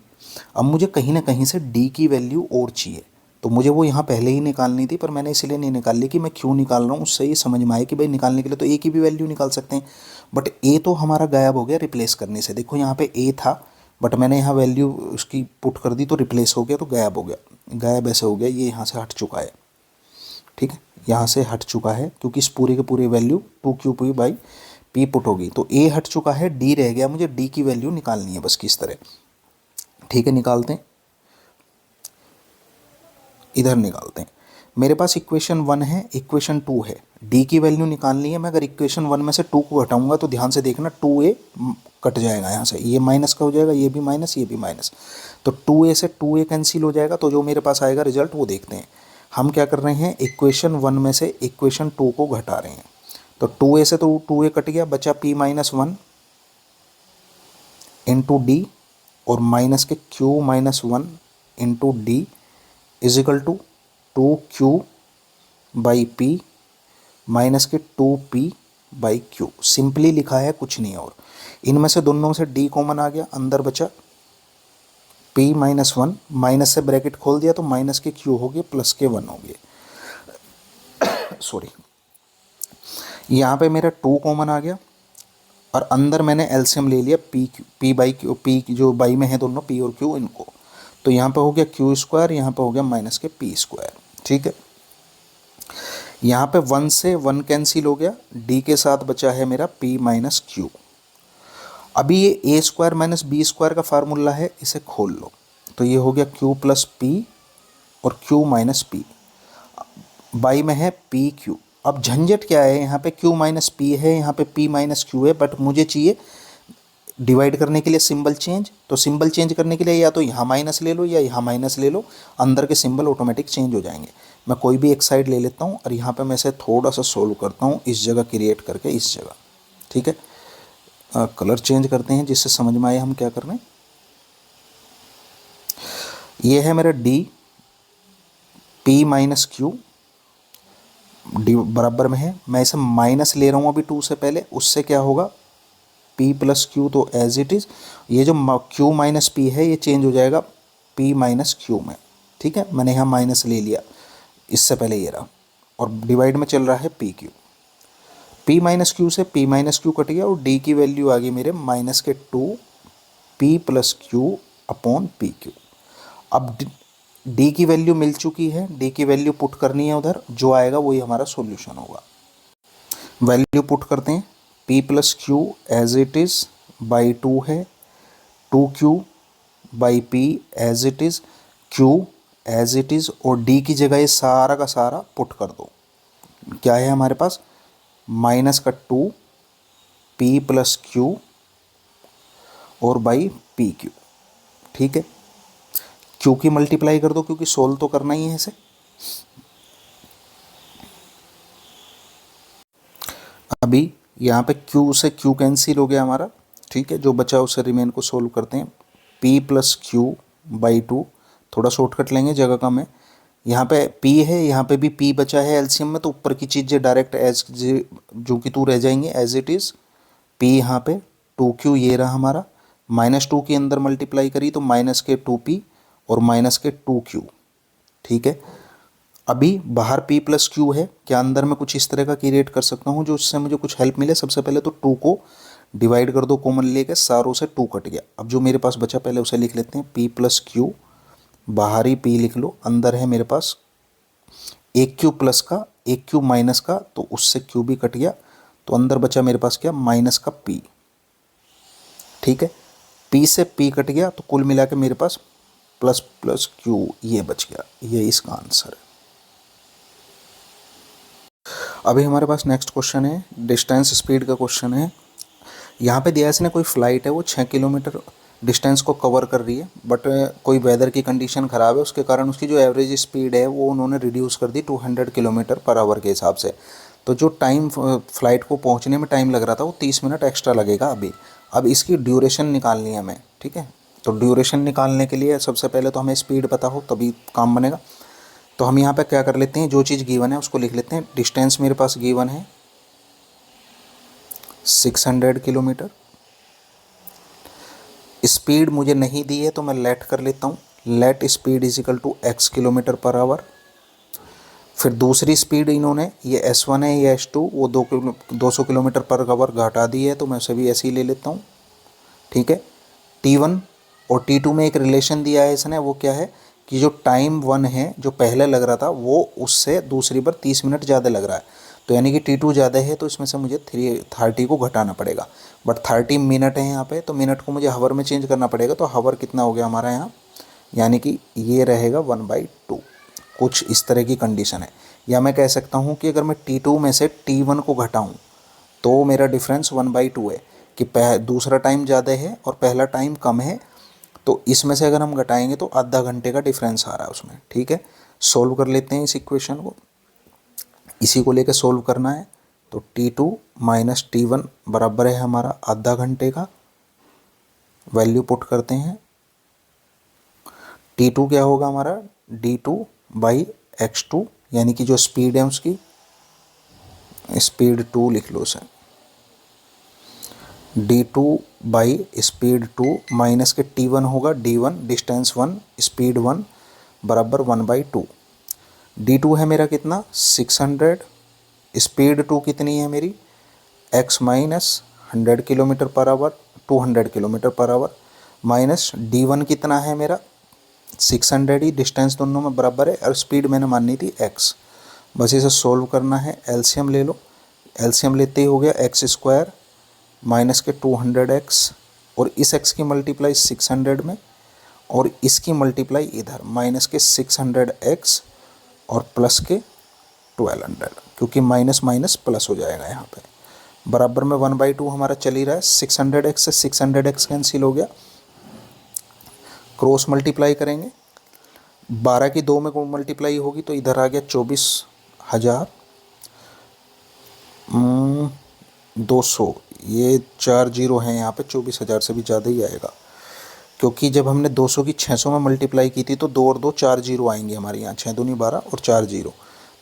अब मुझे कहीं ना कहीं से d की वैल्यू और चाहिए, तो मुझे वो यहाँ पहले ही निकालनी थी, पर मैंने इसलिए नहीं निकाल ली कि मैं क्यों निकाल रहा हूँ। उससे ये समझ में आया कि भाई निकालने के लिए तो a की भी वैल्यू निकाल सकते हैं, बट a तो हमारा गायब हो गया रिप्लेस करने से। देखो यहाँ पे a था, बट मैंने यहाँ वैल्यू उसकी पुट कर दी तो रिप्लेस हो गया, तो गायब हो गया। गायब ऐसे हो गया, ये यहाँ से हट चुका है, ठीक है, यहाँ से हट चुका है क्योंकि इस पूरे के पूरे value two Q P by P put होगी। तो ए हट चुका है, डी रह गया, मुझे डी की वैल्यू निकालनी है बस किस तरह। ठीक है, निकालते हैं, इधर निकालते हैं। मेरे पास इक्वेशन वन है, इक्वेशन टू है, डी की वैल्यू निकालनी है। मैं अगर इक्वेशन वन में से टू को हटाऊंगा तो ध्यान से देखना टू ए कट जाएगा, यहाँ से ये माइनस का हो जाएगा, ये भी माइनस, ये भी माइनस, तो टू ए से टू ए कैंसिल हो जाएगा। तो जो मेरे पास आएगा रिजल्ट वो देखते हैं। हम क्या कर रहे हैं, इक्वेशन वन में से इक्वेशन टू को घटा रहे हैं। तो टू ए से तो टू ए कट गया, बचा p minus one into d और minus k q minus one into d is equal to two q by p minus के two p by q. Simply लिखा है, कुछ नहीं और। इनमें से दोनों से डी कॉमन आ गया, अंदर बचा पी माइनस वन, माइनस से ब्रैकेट खोल दिया तो माइनस के क्यू हो गए प्लस के वन हो गए, सॉरी। यहाँ पे मेरा टू कॉमन आ गया और अंदर मैंने एलसीएम ले लिया पी बाई क्यू, पी जो बाई में है दोनों पी और क्यू इनको, तो यहाँ पे हो गया क्यू स्क्वायर, यहाँ पे हो गया माइनस के पी स्क्वायर। ठीक है, यहाँ पे वन से वन कैंसिल हो गया, डी के साथ बचा है मेरा पी माइनस क्यू। अभी ये ए स्क्वायर माइनस बी स्क्वायर का फार्मूला है, इसे खोल लो तो ये हो गया क्यू प्लस पी और क्यू माइनस पी, बाई में है पी क्यू। अब झंझट क्या है, यहाँ पे क्यू माइनस पी है, यहाँ पे पी माइनस क्यू है, बट मुझे चाहिए डिवाइड करने के लिए सिंबल चेंज। तो सिंबल चेंज करने के लिए या तो यहाँ माइनस ले लो या यहाँ माइनस ले लो, अंदर के सिंबल ऑटोमेटिक चेंज हो जाएंगे। मैं कोई भी एक साइड ले लेता हूँ और यहाँ पे मैं इसे थोड़ा सा सोल्व करता हूँ, इस जगह क्रिएट करके इस जगह। ठीक है, कलर चेंज करते हैं जिससे समझ में आए हम क्या कर रहे हैं। ये है मेरा D, P minus Q D बराबर में है, मैं इसे माइनस ले रहा हूँ अभी टू से पहले, उससे क्या होगा p प्लस क्यू तो एज इट इज़, ये जो q माइनस पी है ये चेंज हो जाएगा p माइनस क्यू में। ठीक है, मैंने यहाँ माइनस ले लिया, इससे पहले ये रहा, और डिवाइड में चल रहा है P Q. p minus Q से p माइनस क्यू कट गया और d की वैल्यू आ गई मेरे माइनस के two p plus Q upon P Q. अब d की वैल्यू मिल चुकी है, d की वैल्यू पुट करनी है उधर, जो आएगा वही हमारा सॉल्यूशन होगा। वैल्यू पुट करते हैं, p plus q as it is by two है, two q by p as it is, q as it is, और d की जगह ये सारा का सारा पुट कर दो। क्या है हमारे पास, माइनस का टू p प्लस क्यू और बाई पी क्यू। ठीक है, क्यू की मल्टीप्लाई कर दो क्योंकि सोल्व तो करना ही है इसे। अभी यहाँ पे क्यू से क्यू कैंसिल हो गया हमारा। ठीक है, जो बचा उसे रिमेन को सोल्व करते हैं। p plus Q by to, थोड़ा शॉर्टकट लेंगे, जगह कम है। यहाँ पे p है, यहाँ पे भी p बचा है एलसीएम में, तो ऊपर की चीज़ें डायरेक्ट एज जो कि तू रह जाएंगे एज इट इज़। p यहाँ पे टू क्यू ये रहा हमारा, माइनस टू के अंदर मल्टीप्लाई करी तो माइनस के टू पी और माइनस के टू क्यू। ठीक है, अभी बाहर p प्लस क्यू है, क्या अंदर में कुछ इस तरह का क्रिएट कर सकता हूँ जो उससे मुझे कुछ हेल्प मिले। सबसे पहले तो टू को डिवाइड कर दो, कॉमन लेके सारों से टू कट गया। अब जो मेरे पास बचा पहले उसे लिख लेते हैं, p प्लस क्यू बाहरी पी लिख लो, अंदर है मेरे पास एक क्यू प्लस का एक क्यू माइनस का, तो उससे क्यू भी कट गया, तो अंदर बचा मेरे पास क्या, माइनस का पी। ठीक है, पी से पी कट गया, तो कुल मिला के मेरे पास प्लस प्लस क्यू ये बच गया, ये इसका आंसर है। अभी हमारे पास नेक्स्ट क्वेश्चन है, डिस्टेंस स्पीड का क्वेश्चन है। यहाँ पे दिया है इसने कोई फ्लाइट है वो 6 किलोमीटर डिस्टेंस को कवर कर रही है, बट कोई वेदर की कंडीशन ख़राब है, उसके कारण उसकी जो एवरेज स्पीड है वो उन्होंने रिड्यूस कर दी 200 किलोमीटर पर आवर के हिसाब से। तो जो टाइम फ्लाइट को पहुँचने में टाइम लग रहा था वो 30 मिनट एक्स्ट्रा लगेगा अभी। अब इसकी ड्यूरेशन निकालनी है हमें। ठीक है, तो ड्यूरेशन निकालने के लिए सबसे पहले तो हमें स्पीड पता हो तभी काम बनेगा। तो हम यहाँ पे क्या कर लेते हैं, जो चीज़ गिवन है उसको लिख लेते हैं। डिस्टेंस मेरे पास गिवन है 600 किलोमीटर, स्पीड मुझे नहीं दी है तो मैं लेट कर लेता हूँ, let speed is equal to x kilometre per hour. फिर दूसरी स्पीड इन्होंने, ये S1 है ये S2, वो 200 किलोमीटर पर आवर घटा दी है, तो मैं उसे भी ऐसे ही ले लेता हूँ। ठीक है, T1 और T2 में एक रिलेशन दिया है इसने, वो क्या है कि जो टाइम 1 है जो पहले लग रहा था वो उससे दूसरी बार 30 मिनट ज़्यादा लग रहा है, तो यानी कि T2 ज़्यादा है, तो इसमें से मुझे 30 को घटाना पड़ेगा। बट 30 मिनट है यहाँ पे, तो मिनट को मुझे हावर में चेंज करना पड़ेगा, तो हावर कितना हो गया हमारा यहाँ, यानी कि ये रहेगा 1/2। कुछ इस तरह की कंडीशन है। या मैं कह सकता हूँ कि अगर मैं T2 में से T1 को घटाऊँ तो मेरा डिफरेंस 1/2 है, कि दूसरा टाइम ज़्यादा है और पहला टाइम कम है, तो इसमें से अगर हम घटाएंगे तो आधा घंटे का डिफरेंस आ रहा है उसमें। ठीक है, सोल्व कर लेते हैं इस इक्वेशन को, इसी को लेकर सोल्व करना है। तो T2 माइनस T1 बराबर है हमारा आधा घंटे का, वैल्यू पुट करते हैं। T2 क्या होगा हमारा, D2/x2, यानी कि जो स्पीड है उसकी स्पीड 2 लिख लो उसे, D2/स्पीड 2 माइनस के T1 होगा D1 डिस्टेंस 1 स्पीड 1 बराबर 1/2। D2 है मेरा कितना 600, स्पीड 2 कितनी है मेरी x minus 100 kilometre per our 200 kilometre per our, minus D1 कितना है मेरा 600 ही, डिस्टेंस दोनों में बराबर है और स्पीड मैंने माननी थी x। बस इसे सोल्व करना है, एलसीएम ले लो, एलसीएम लेते ही हो गया x² माइनस के 200x, और इस x की मल्टीप्लाई 600 में और इसकी मल्टीप्लाई इधर माइनस के 600x और प्लस के 1200, क्योंकि माइनस माइनस प्लस हो जाएगा यहाँ पे, बराबर में 1/2 हमारा चल ही रहा है। 600x से 600x कैंसिल हो गया, क्रॉस मल्टीप्लाई करेंगे, 12 की 2 में को मल्टीप्लाई होगी तो इधर आ गया 24,000 200, ये 4 जीरो हैं यहाँ पे, 24,000 से भी ज़्यादा ही आएगा, क्योंकि जब हमने 200 की 600 में मल्टीप्लाई की थी तो 2 और 2 4 जीरो आएंगे हमारे यहाँ, 6 दूनी 12 और 4 जीरो,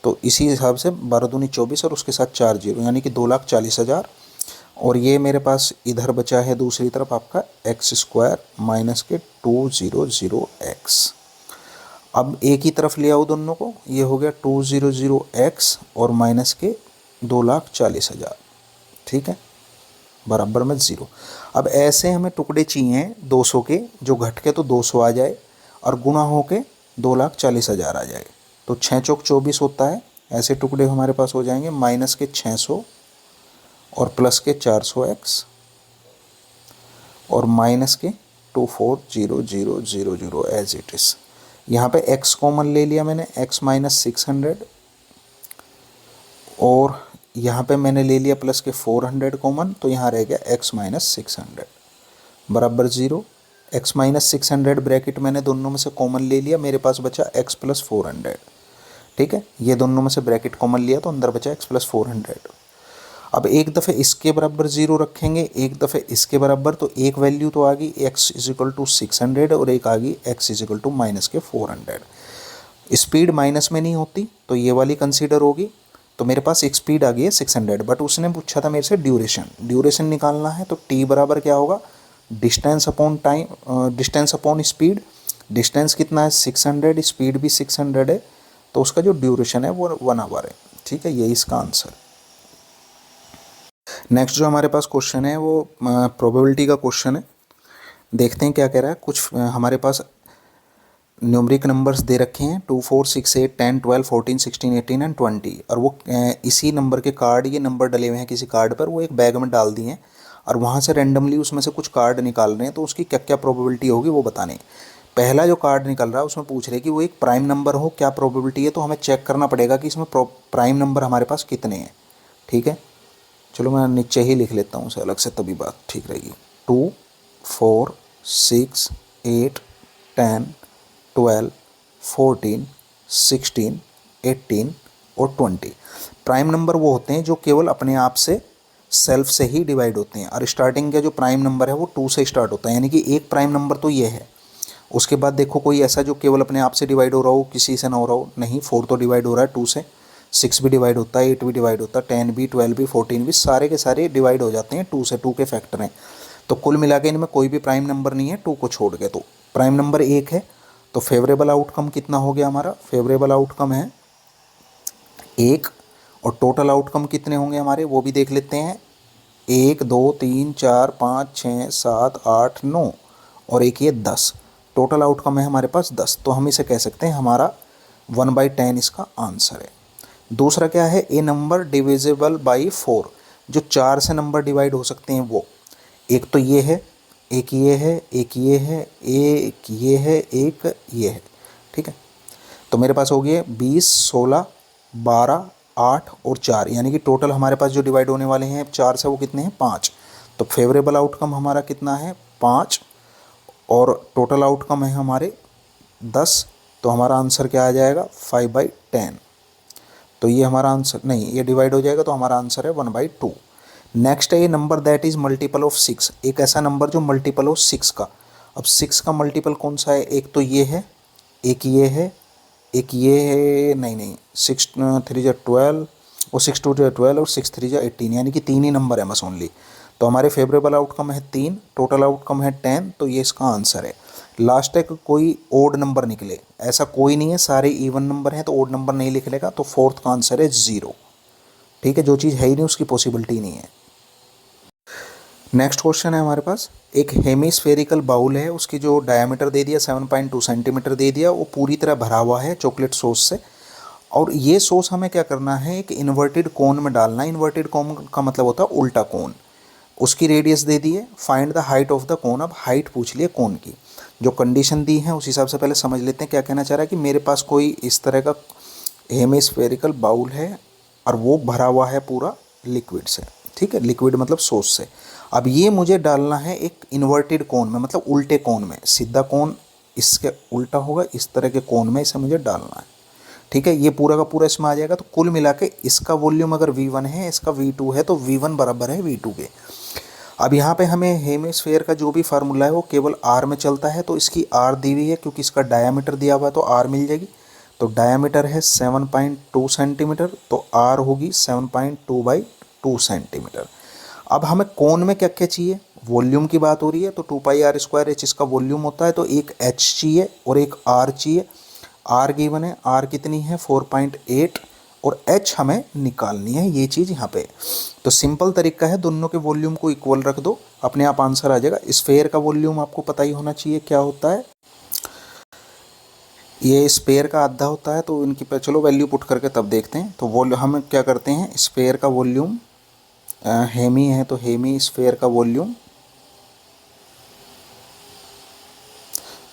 तो इसी हिसाब से 12 दूनी 24 और उसके साथ 4 जीरो, यानी कि 2,40,000। और ये मेरे पास इधर बचा है दूसरी तरफ आपका x² माइनस के 200x। अब एक ही तरफ ले आओ दोनों को, ये हो गया 200x और माइनस के 2,40,000। ठीक है, बराबर में 0। अब ऐसे हमें टुकड़े चाहिए 200 के, जो घट के तो 200 आ जाए और गुणा हो के 2,40,000 आ जाए, तो 6 चौक 24 होता है, ऐसे टुकड़े हमारे पास हो जाएंगे माइनस के 600 और प्लस के 400x और माइनस के 240000 एज इट इज़। यहाँ पे x कॉमन ले लिया मैंने, x माइनस 600, और यहाँ पे मैंने ले लिया प्लस के 400 कॉमन, तो यहाँ रह गया x माइनस 600 बराबर 0। x माइनस 600 ब्रैकेट मैंने दोनों में से कॉमन ले लिया, मेरे पास बचा x प्लस 400। ठीक है, ये दोनों में से ब्रैकेट कॉमन लिया तो अंदर बचा x प्लस 400। अब एक दफ़े इसके बराबर 0 रखेंगे, एक दफ़े इसके बराबर, तो एक वैल्यू तो आ गई x इज इक्वल टू 600 और एक आ गई x is equal to minus के 400। स्पीड माइनस में नहीं होती तो ये वाली कंसीडर होगी, तो मेरे पास एक स्पीड आ गई है 600, बट उसने पूछा था मेरे से ड्यूरेशन, ड्यूरेशन निकालना है, तो t बराबर क्या होगा distance upon time, distance upon speed, distance कितना है 600, स्पीड भी 600 है, तो उसका जो ड्यूरेशन है वो 1 आवर है। ठीक है, यही इसका आंसर। नेक्स्ट जो हमारे पास क्वेश्चन है वो प्रोबेबिलिटी का क्वेश्चन है, देखते हैं क्या कह रहा है। कुछ हमारे पास न्यूमरिक नंबर्स दे रखे हैं 2 4 6 8 10 12 14 16 18 एंड 20 और वो इसी नंबर के कार्ड, ये नंबर डले हुए हैं किसी कार्ड पर, वो एक बैग में डाल दिए हैं और वहाँ से रेंडमली उसमें से कुछ कार्ड निकाल रहे हैं, तो उसकी क्या क्या प्रोबेबिलिटी होगी वो बताने। पहला जो कार्ड निकल रहा है उसमें पूछ रहे कि वो एक प्राइम नंबर हो, क्या प्रोबेबिलिटी है, तो हमें चेक करना पड़ेगा कि इसमें प्राइम नंबर हमारे पास कितने हैं। ठीक है, चलो मैं नीचे ही लिख लेता हूँ उसे अलग से, तभी बात ठीक रहेगी। 2 4 6 8 10 12 14 16 18 और 20 प्राइम नंबर वो होते हैं जो केवल अपने आप से सेल्फ से ही डिवाइड होते हैं, और स्टार्टिंग का जो प्राइम नंबर है वो 2 से स्टार्ट होता है, यानी कि एक प्राइम नंबर तो ये है। उसके बाद देखो कोई ऐसा जो केवल अपने आप से डिवाइड हो रहा हो, किसी से ना हो रहा हो, नहीं, 4 तो डिवाइड हो रहा है 2 से, 6 भी डिवाइड होता है, 8 भी डिवाइड होता है, 10 भी, 12 भी, 14 भी, सारे के सारे डिवाइड हो जाते हैं 2 से, 2 के फैक्टर हैं। तो कुल मिला के इनमें कोई भी प्राइम नंबर नहीं है 2 को छोड़ के, तो प्राइम नंबर 1 है। तो फेवरेबल आउटकम कितना हो गया हमारा? फेवरेबल आउटकम है 1। और टोटल आउटकम कितने होंगे हमारे वो भी देख लेते हैं। 1 2 3 4 5 6 7 8 9 और एक ये 10। टोटल आउटकम है हमारे पास 10, तो हम इसे कह सकते हैं हमारा 1/10 इसका आंसर है। दूसरा क्या है? ए नंबर डिविजिबल बाई 4, जो 4 से नंबर डिवाइड हो सकते हैं वो। एक तो ये है, एक ये है, एक ये है, एक ये है, एक ये है। ठीक है, तो मेरे पास हो गए 20 16 12 8 और 4, यानी कि टोटल हमारे पास जो डिवाइड होने वाले हैं 4 से वो कितने हैं? 5। तो फेवरेबल आउटकम हमारा कितना है? 5। और टोटल आउटकम है हमारे 10, तो हमारा आंसर क्या आ जाएगा? 5/10। तो ये हमारा आंसर नहीं, ये डिवाइड हो जाएगा तो हमारा आंसर है 1/2। नेक्स्ट है ये number that is multiple of 6, एक ऐसा नंबर जो मल्टीपल हो 6 का। अब 6 का मल्टीपल कौन सा है? एक तो ये है, एक ये है, एक ये है, नहीं नहीं, 6 3 जा 12 और 6 2 जा 12 और 6 3 जा 18, यानी कि 3 ही नंबर है बस ओनली। तो हमारे फेवरेबल आउटकम है 3, टोटल आउटकम है 10, तो ये इसका आंसर है। लास्ट है कि कोई ओड नंबर निकले, ऐसा कोई नहीं है, सारे इवन नंबर हैं तो ओड नंबर नहीं निकलेगा, तो फोर्थ का आंसर है 0। ठीक है, जो चीज़ है ही नहीं उसकी पॉसिबिलिटी नहीं है। नेक्स्ट क्वेश्चन है हमारे पास, एक हेमीस्फेरिकल बाउल है, उसकी जो डायमीटर दे दिया 7.2 सेंटीमीटर दे दिया, वो पूरी तरह भरा हुआ है चॉकलेट सॉस से, और ये सॉस हमें क्या करना है? एक इन्वर्टेड कोन में डालना है। इन्वर्टेड कोन का मतलब होता है उल्टा कोन। उसकी रेडियस दे दी है, find the height of the cone. अब हाइट पूछ लिए कोन की, जो कंडीशन दी है उस हिसाब से पहले समझ लेते हैं क्या कहना चाह रहा है। कि मेरे पास कोई इस तरह का हेमीस्फेरिकल बाउल है और वो भरा हुआ है पूरा लिक्विड से। ठीक है, लिक्विड मतलब सॉस से। अब ये मुझे डालना है एक इन्वर्टेड कोन में, मतलब उल्टे कोन में। सीधा कोन इसके उल्टा होगा, इस तरह के कोन में इसे मुझे डालना है। ठीक है, ये पूरा का पूरा इसमें आ जाएगा। तो कुल मिला के इसका वॉल्यूम अगर V1 है, इसका V2 है, तो V1 बराबर है V2 के। अब यहाँ पे हमें हेमिस्फेयर का जो भी फार्मूला है वो केवल R में चलता है, तो इसकी R दी हुई है, क्योंकि इसका डायामीटर दिया हुआ है तो R मिल जाएगी। तो डायामीटर है 7.2 सेंटीमीटर, तो R होगी 7.2/2 सेंटीमीटर। अब हमें कोन में क्या क्या चाहिए? वॉल्यूम की बात हो रही है, तो 2πr² इसका वॉल्यूम होता है, तो एक H चाहिए और एक R चाहिए। R गिवन है, R कितनी है? 4.8, और H हमें निकालनी है, ये चीज़ यहाँ पे। तो सिंपल तरीका है, दोनों के वॉल्यूम को इक्वल रख दो, अपने आप आंसर आ जाएगा। स्फेयर का वॉल्यूम आपको पता ही होना चाहिए क्या होता है, ये स्पेयर का आधा होता है, तो इनकी पे चलो वैल्यू पुट करके तब देखते हैं। तो वो हम क्या करते हैं, स्पेयर का वॉल्यूम हेमी है, तो हेमी स्फेयर का वॉल्यूम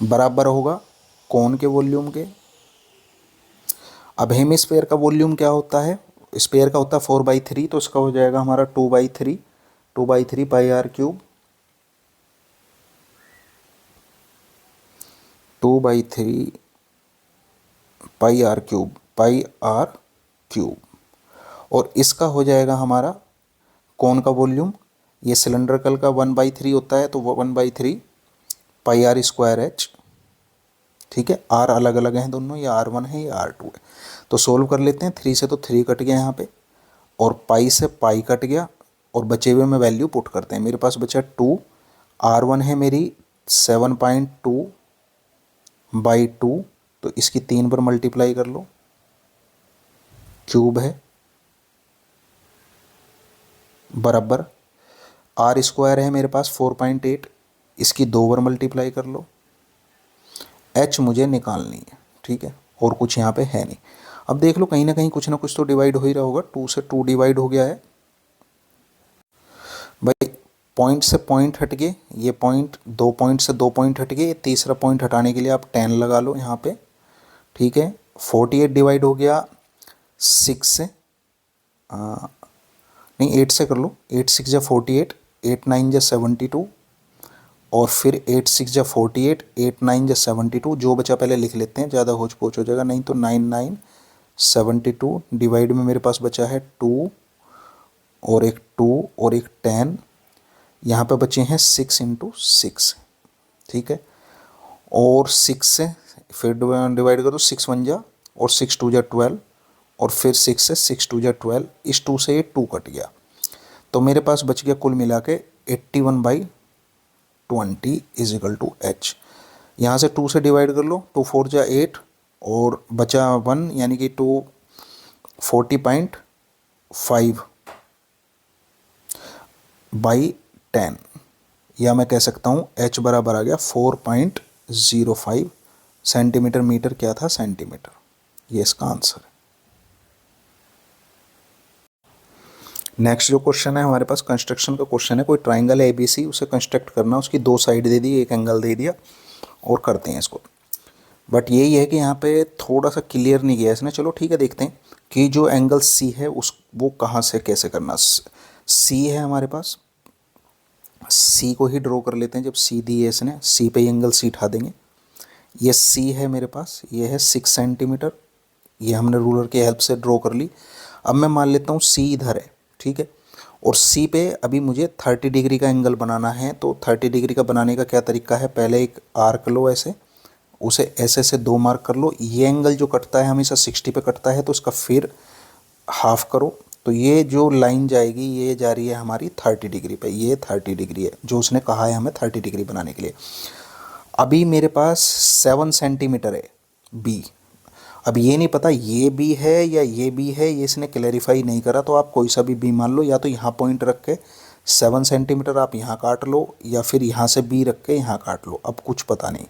बराबर होगा कोन के वॉल्यूम के। अब हेमी स्फेयर का वॉल्यूम क्या होता है? स्पेयर का होता है 4/3, तो इसका हो जाएगा हमारा 2/3, 2/3 πr³, 2/3 πr³। और इसका हो जाएगा हमारा कोन का वॉल्यूम, ये सिलेंड्रिकल का 1/3 होता है, तो 1/3 πr²h। ठीक है, R अलग अलग हैं दोनों, ये R1 है, ये R2 है। तो सोल्व कर लेते हैं। 3 से तो 3 कट गया यहाँ पे, और पाई से पाई कट गया, और बचे हुए में वैल्यू पुट करते हैं। मेरे पास बचा 2, R1 है मेरी 7.2/2, तो इसकी 3 पर मल्टीप्लाई कर लो, क्यूब है, बराबर R² है मेरे पास 4.8, इसकी 2 बार मल्टीप्लाई कर लो, एच मुझे निकालनी है, ठीक है, और कुछ यहाँ पे है नहीं। अब देख लो कहीं ना कुछ तो डिवाइड हो ही रहा होगा, 2 से 2 डिवाइड हो गया है भाई। पॉइंट से पॉइंट हट गए, ये पॉइंट, 2 पॉइंट से 2 पॉइंट हट गए, तीसरा पॉइंट हटाने के लिए आप 10 लगा लो यहाँ पे, ठीक है। 48 डिवाइड हो गया 6 से, नहीं 8 से कर लो, 8 6 जा 48, 8 9 जा 72, और फिर 8 6 जा 48, 8 9 जा 72, जो बचा पहले लिख लेते हैं, ज़्यादा होच पोच हो जाएगा नहीं तो। 9 9 72 डिवाइड में मेरे पास बचा है 2 और एक 2 और एक 10, यहाँ पे बचे हैं 6 इंटू 6, ठीक है। और 6 से फिर डिवाइड करो, 6 1 जा और 6 2 जा 12, और फिर 6 से 6 2 जा 12, इस 2 से ये 2 कट गया, तो मेरे पास बच गया कुल मिला के 81/20 इज इक्वल टू एच। यहाँ से 2 से डिवाइड कर लो, 2 4 जा 8 और बचा 1, यानी कि 240.5/10, या मैं कह सकता हूँ एच बराबर आ गया 4.05 सेंटीमीटर। मीटर क्या था, सेंटीमीटर, ये इसका आंसर है। नेक्स्ट जो क्वेश्चन है हमारे पास कंस्ट्रक्शन का क्वेश्चन है, कोई ट्राइंगल है एबीसी, उसे कंस्ट्रक्ट करना, उसकी 2 साइड दे दी, एक एंगल दे दिया और करते हैं इसको। बट यही है कि यहाँ पे थोड़ा सा क्लियर नहीं किया इसने, चलो ठीक है, देखते हैं कि जो एंगल सी है उस वो कहाँ से कैसे करना। सी है हमारे पास, सी को ही ड्रॉ कर लेते हैं, जब सी दी है इसने, सी पे एंगल सी उठा देंगे। ये सी है मेरे पास, ये है 6 सेंटीमीटर, ये हमने रूलर की हेल्प से ड्रॉ कर ली। अब मैं मान लेता हूँ सी इधर है, ठीक है, और सी पे अभी मुझे 30 डिग्री का एंगल बनाना है। तो 30 डिग्री का बनाने का क्या तरीका है, पहले एक आर्क लो ऐसे, उसे ऐसे से 2 मार्क कर लो। ये एंगल जो कटता है हमेशा 60 पे कटता है, तो इसका फिर हाफ करो, तो ये जो लाइन जाएगी ये जा रही है हमारी 30 डिग्री पे, ये 30 डिग्री है जो उसने कहा है हमें 30 डिग्री बनाने के लिए। अभी मेरे पास 7 सेंटीमीटर है बी, अब ये नहीं पता ये बी है या ये बी है, ये इसने क्लैरिफाई नहीं करा, तो आप कोई सा भी बी मान लो, या तो यहाँ पॉइंट रख के 7 सेंटीमीटर आप यहाँ काट लो, या फिर यहाँ से बी रख के यहाँ काट लो, अब कुछ पता नहीं,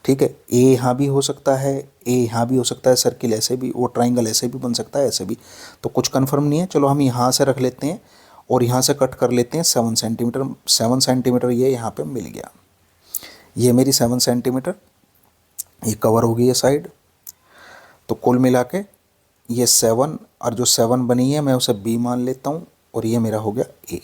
ठीक है। ए यहाँ भी हो सकता है, ए यहाँ भी हो सकता है, सर्किल ऐसे भी, वो ट्राइंगल ऐसे भी बन सकता है, ऐसे भी, तो कुछ कन्फर्म नहीं है। चलो हम यहाँ से रख लेते हैं और यहाँ से कट कर लेते हैं 7 सेंटीमीटर। 7 सेंटीमीटर ये यहाँ पे मिल गया, ये मेरी 7 सेंटीमीटर, ये कवर हो गई ये साइड। तो कुल मिला के ये 7, और जो 7 बनी है मैं उसे बी मान लेता हूँ, और ये मेरा हो गया ए।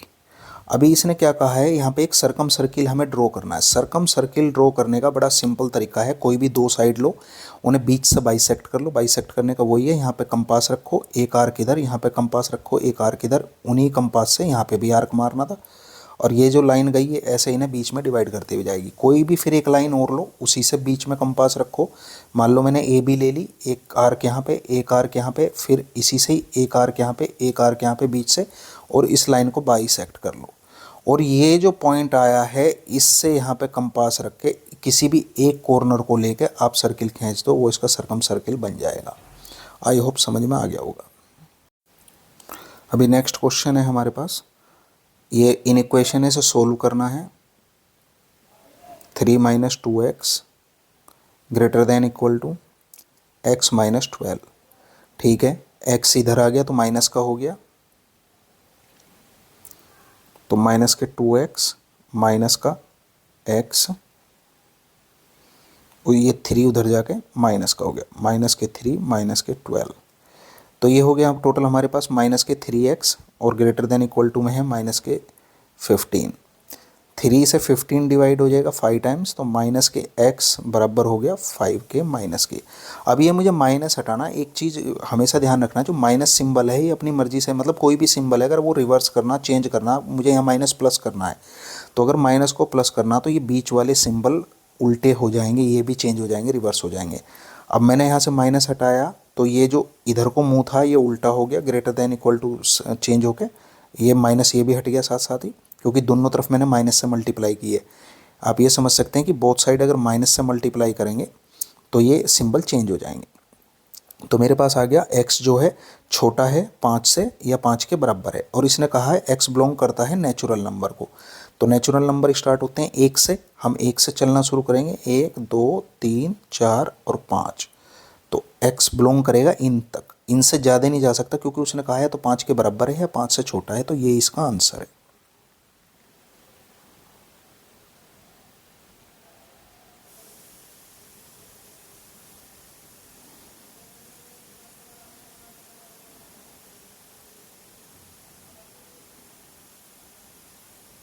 अभी इसने क्या कहा है, यहाँ पे एक सरकम सर्किल हमें ड्रॉ करना है। सरकम सर्किल ड्रॉ करने का बड़ा सिंपल तरीका है, कोई भी 2 साइड लो, उन्हें बीच से बाइसेक्ट कर लो। बाइसेक्ट करने का वही है, यहाँ पे कंपास रखो, एक आर्क इधर, यहाँ पे कंपास रखो, एक आर्क इधर, उन्हीं कंपास से यहाँ पे भी आर्क मारना था, और ये जो लाइन गई है ऐसे इन्हें बीच में डिवाइड करते हुए जाएगी। कोई भी फिर एक लाइन और लो, उसी से बीच में कंपास रखो। मान लो मैंने ए बी ले ली, एक आर्क यहाँ पे, एक आर्क यहाँ पे, फिर इसी से ही एक आर्क यहाँ पे, एक आर्क यहाँ पे बीच से, और इस लाइन को बाइसेक्ट कर लो। और ये जो पॉइंट आया है इससे यहाँ पे कंपास रख के किसी भी एक कॉर्नर को लेके आप सर्किल खींच दो, वो इसका सरकम सर्किल बन जाएगा। आई होप समझ में आ गया होगा। अभी नेक्स्ट क्वेश्चन है हमारे पास, ये इन इक्वेशन से सोल्व करना है। 3 - 2x greater than equal to x - 12, ठीक है। x इधर आ गया तो माइनस का हो गया, तो माइनस के 2x माइनस का x, और ये 3 उधर जाके माइनस का हो गया, माइनस के 3 माइनस के 12, तो ये हो गया अब टोटल हमारे पास माइनस के 3x, और ग्रेटर देन इक्वल टू में है माइनस के 15। 3 से 15 डिवाइड हो जाएगा 5 टाइम्स, तो माइनस के x बराबर हो गया 5 के माइनस के। अब ये मुझे माइनस हटाना, एक चीज़ हमेशा ध्यान रखना, जो माइनस सिंबल है ये अपनी मर्जी से, मतलब कोई भी सिंबल है अगर वो रिवर्स करना, चेंज करना, मुझे यहाँ माइनस प्लस करना है, तो अगर माइनस को प्लस करना तो ये बीच वाले सिंबल उल्टे हो जाएंगे, ये भी चेंज हो जाएंगे, रिवर्स हो जाएंगे। अब मैंने यहाँ से माइनस हटाया तो ये जो इधर को मुँह था ये उल्टा हो गया, greater than equal to change होके ये माइनस ये भी हट गया साथ साथ ही, क्योंकि दोनों तरफ मैंने माइनस से मल्टीप्लाई की है। आप ये समझ सकते हैं कि बोथ साइड अगर माइनस से मल्टीप्लाई करेंगे तो ये सिंबल चेंज हो जाएंगे। तो मेरे पास आ गया x जो है छोटा है 5 से या 5 के बराबर है, और इसने कहा है x बिलोंग करता है नेचुरल नंबर को। तो नेचुरल नंबर स्टार्ट होते हैं 1 से, हम 1 से चलना शुरू करेंगे, 1 2 3 4 और 5। तो x बिलोंग करेगा इन तक, इनसे ज़्यादा नहीं जा सकता क्योंकि उसने कहा है तो 5 के बराबर है या 5 से छोटा है, तो ये इसका आंसर है।